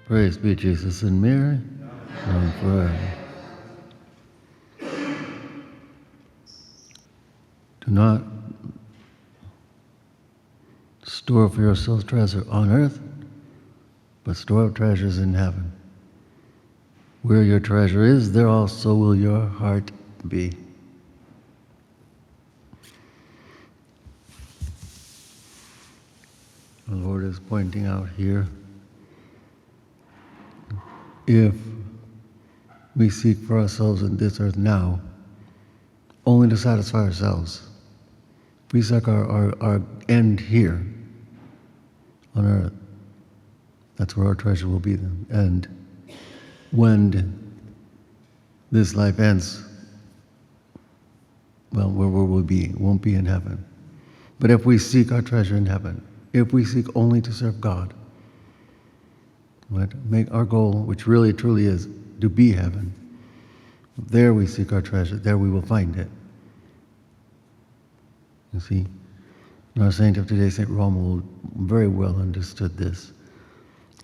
Praise be Jesus and Mary, now and forever. Do not store for yourselves treasure on earth, but store up treasures in heaven. Where your treasure is, there also will your heart be. The Lord is pointing out here, if we seek for ourselves in this earth now, only to satisfy ourselves, if we seek our end here on earth, that's where our treasure will be then. And when this life ends, well, where will we be? It won't be in heaven. But if we seek our treasure in heaven, if we seek only to serve God, right, make our goal, which really truly is to be heaven, there we seek our treasure, there we will find it. You see, and our saint of today, St. Romuald, very well understood this.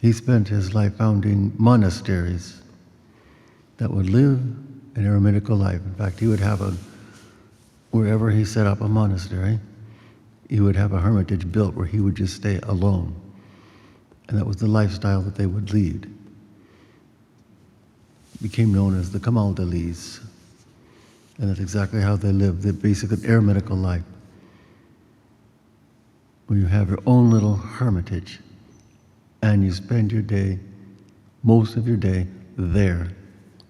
He spent his life founding monasteries that would live an eremitical life. In fact, he would have wherever he set up a monastery, he would have a hermitage built where he would just stay alone. And that was the lifestyle that they would lead. It became known as the Camaldolese. And that's exactly how they lived, the basic eremitical life, where you have your own little hermitage and you spend your day, most of your day, there,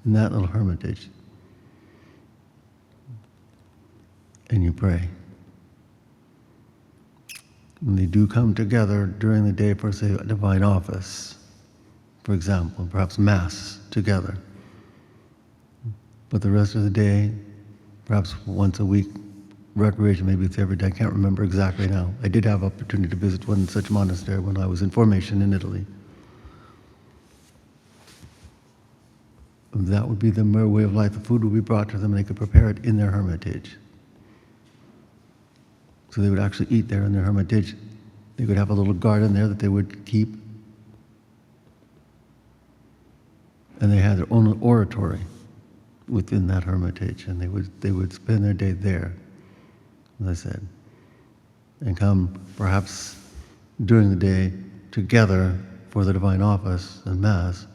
in that little hermitage. And you pray. And they do come together during the day for, say, a divine office, for example, perhaps Mass together. But the rest of the day, perhaps once a week, recreation, maybe it's every day, I can't remember exactly now. I did have opportunity to visit one such monastery when I was in formation in Italy. That would be the mere way of life. The food would be brought to them and they could prepare it in their hermitage. So they would actually eat there in their hermitage. They would have a little garden there that they would keep. And they had their own oratory within that hermitage, and they would spend their day there, as I said, and come perhaps during the day together for the divine office and Mass,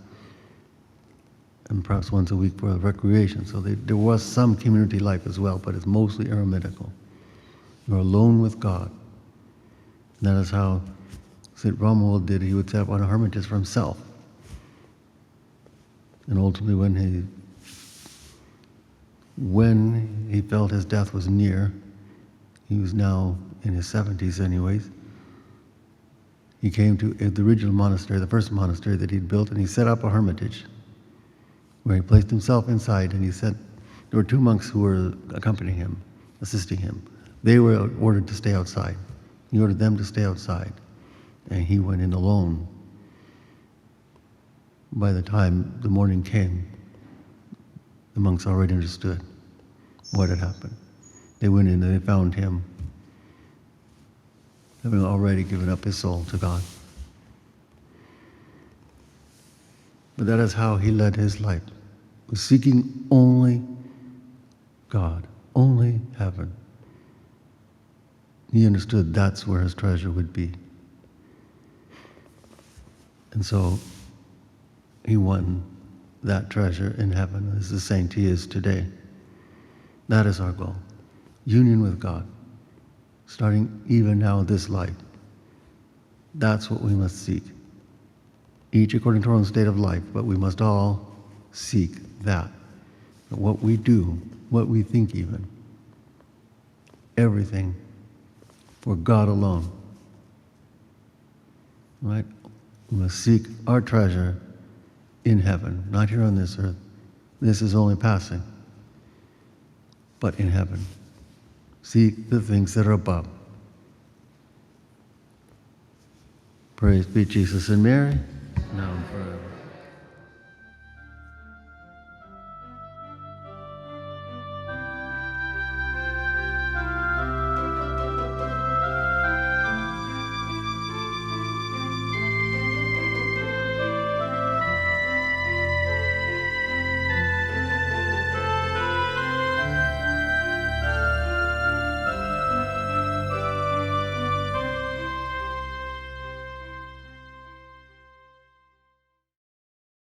and perhaps once a week for recreation. So there was some community life as well, but it's mostly eremitical. You're alone with God. And that is how St. Romuald did. He would set up on a hermitage for himself. And ultimately when he felt his death was near, he was now in his 70s anyways, he came to the original monastery, the first monastery that he'd built, and he set up a hermitage where he placed himself inside, and he said there were two monks who were accompanying him, assisting him. They were ordered to stay outside. He ordered them to stay outside, and he went in alone. By the time the morning came, the monks already understood what had happened. They went in and they found him having already given up his soul to God. But that is how he led his life, was seeking only God, only heaven. He understood that's where his treasure would be. And so he won that treasure in heaven as the saint he is today. That is our goal. Union with God, starting even now in this life. That's what we must seek. Each according to our own state of life, but we must all seek that. What we do, what we think even, everything for God alone. Right? We must seek our treasure in heaven, not here on this earth. This is only passing. But in heaven. Seek the things that are above. Praise be Jesus and Mary, now and forever.